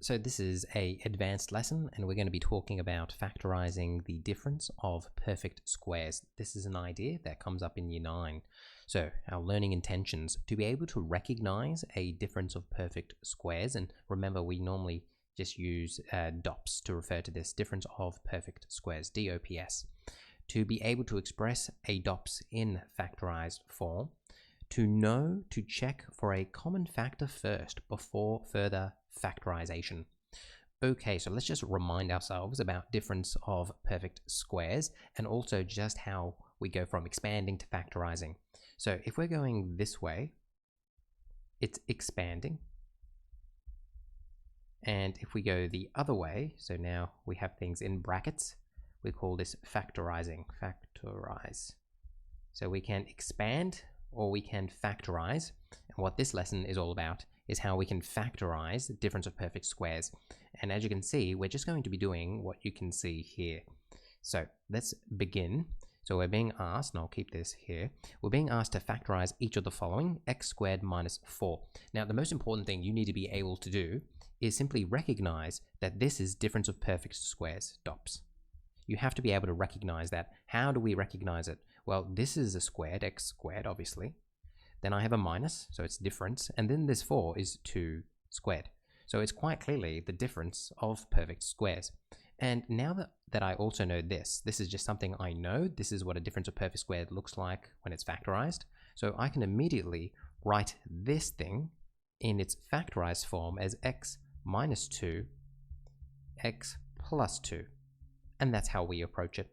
So this is an advanced lesson, and we're going to be talking about factorizing the difference of perfect squares. This is an idea that comes up in Year 9. So our learning intentions, to be able to recognize a difference of perfect squares, and remember we normally just use DOPS to refer to this, difference of perfect squares, DOPS. To be able to express a DOPS in factorized form, to know to check for a common factor first before further factorization. Okay, so let's just remind ourselves about difference of perfect squares and also just how we go from expanding to factorizing. So if we're going this way, it's expanding. And if we go the other way, so now we have things in brackets, we call this factorizing, factorize. So we can expand or we can factorize. And what this lesson is all about is how we can factorize the difference of perfect squares. And as you can see, we're just going to be doing what you can see here. So let's begin. So we're being asked, and I'll keep this here, we're being asked to factorize each of the following, x squared minus 4. Now, the most important thing you need to be able to do is simply recognize that this is difference of perfect squares, DOPS. You have to be able to recognize that. How do we recognize it? Well, this is a squared, x squared, obviously. Then I have a minus, so it's difference. And then this 4 is 2 squared. So it's quite clearly the difference of perfect squares. And now that I also know this is just something I know. This is what a difference of perfect squared looks like when it's factorized. So I can immediately write this thing in its factorized form as x minus 2, x plus 2. And that's how we approach it.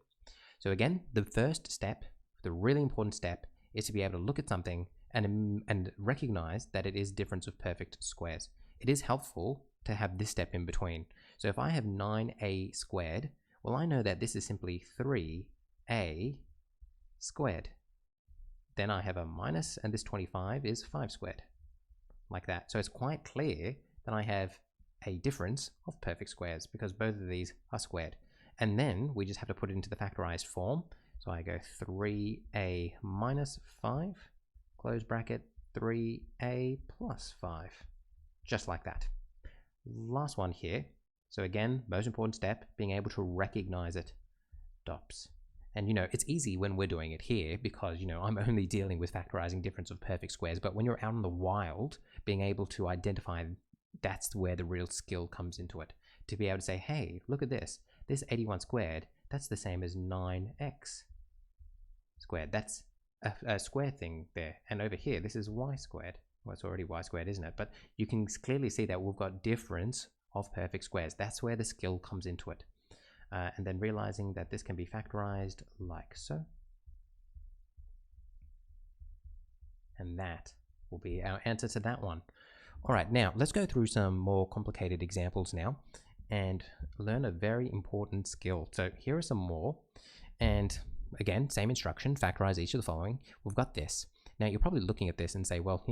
So again, the first step, the really important step, is to be able to look at something and recognize that it is difference of perfect squares. It is helpful to have this step in between. So if I have 9a squared, well, I know that this is simply 3a squared. Then I have a minus, and this 25 is 5 squared, like that. So it's quite clear that I have a difference of perfect squares because both of these are squared. And then we just have to put it into the factorized form. So I go 3a minus 5, close bracket, 3a plus 5, just like that. Last one here. So again, most important step, being able to recognize it, DOPS. And it's easy when we're doing it here because, I'm only dealing with factorizing difference of perfect squares. But when you're out in the wild, being able to identify, that's where the real skill comes into it. To be able to say, hey, look at this. This 81 squared, that's the same as 9x squared. That's a square thing there. And over here, this is y squared. Well, it's already y squared, isn't it? But you can clearly see that we've got difference of perfect squares. That's where the skill comes into it. And then realizing that this can be factorized like so. And that will be our answer to that one. All right, now let's go through some more complicated examples now and learn a very important skill. So here are some more. And again, same instruction, factorize each of the following. We've got this. Now you're probably looking at this and say, well,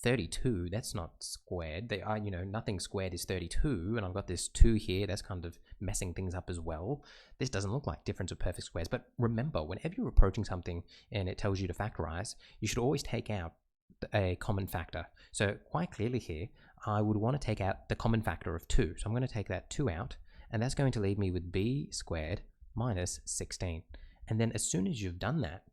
32, that's not squared. They are, nothing squared is 32, and I've got this 2 here, that's kind of messing things up as well. This doesn't look like difference of perfect squares. But remember, whenever you're approaching something and it tells you to factorize, you should always take out a common factor. So quite clearly here, I would want to take out the common factor of 2. So I'm going to take that 2 out, and that's going to leave me with b squared minus 16. And then as soon as you've done that,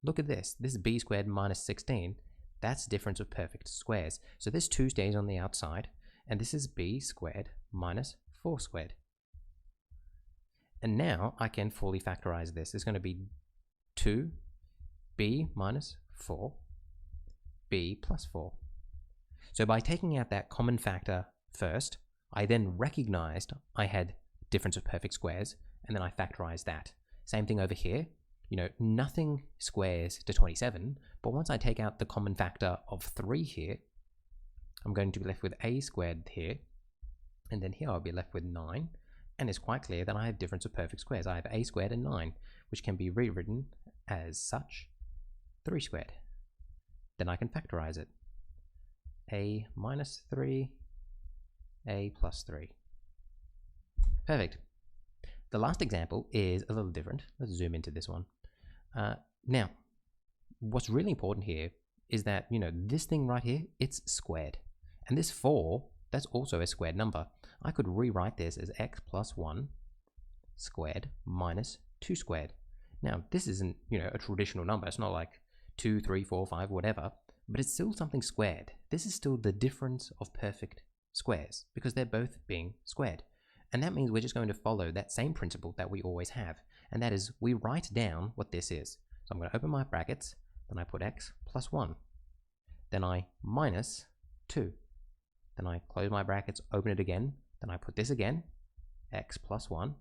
look at this. This is b squared minus 16. That's difference of perfect squares. So this 2 stays on the outside, and this is b squared minus 4 squared. And now I can fully factorize this. It's going to be 2b minus 4, b plus 4. So by taking out that common factor first, I then recognized I had difference of perfect squares, and then I factorized that. Same thing over here. Nothing squares to 27, but once I take out the common factor of 3 here, I'm going to be left with a squared here, and then here I'll be left with 9, and it's quite clear that I have difference of perfect squares. I have a squared and 9, which can be rewritten as such, 3 squared. Then I can factorize it. A minus 3, a plus 3. Perfect. The last example is a little different. Let's zoom into this one. Now, what's really important here is that, this thing right here, it's squared. And this 4, that's also a squared number. I could rewrite this as x plus 1 squared minus 2 squared. Now, this isn't, a traditional number. It's not like 2, 3, 4, 5, whatever, but it's still something squared. This is still the difference of perfect squares because they're both being squared. And that means we're just going to follow that same principle that we always have. And that is we write down what this is. So I'm going to open my brackets, then I put x plus 1. Then I minus 2. Then I close my brackets, open it again. Then I put this again, x plus 1.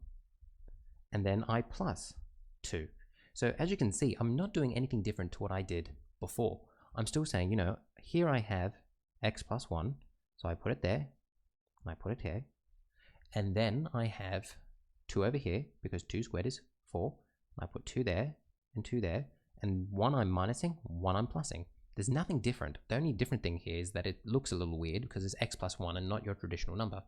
And then I plus 2. So as you can see, I'm not doing anything different to what I did before. I'm still saying, here I have x plus 1. So I put it there, and I put it here. And then I have 2 over here, because 2 squared is 4. I put 2 there, and 2 there. And 1 I'm minusing, 1 I'm plussing. There's nothing different. The only different thing here is that it looks a little weird because it's x plus 1 and not your traditional number.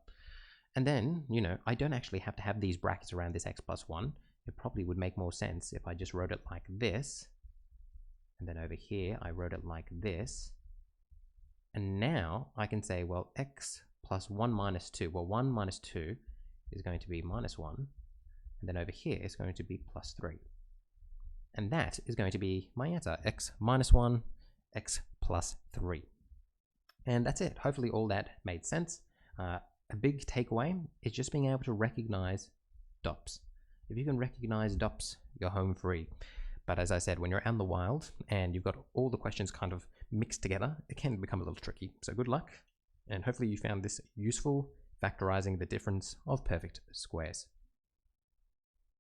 And then, I don't actually have to have these brackets around this x plus 1. It probably would make more sense if I just wrote it like this. And then over here, I wrote it like this. And now I can say, well, x plus 1 minus 2. Well, 1 minus 2 is going to be minus 1. And then over here is going to be plus 3. And that is going to be my answer, x minus 1, x plus 3. And that's it. Hopefully all that made sense. A big takeaway is just being able to recognize DOPs. If you can recognize DOPs, you're home free. But as I said, when you're out in the wild and you've got all the questions kind of mixed together, it can become a little tricky. So good luck, and hopefully you found this useful, factorizing the difference of perfect squares.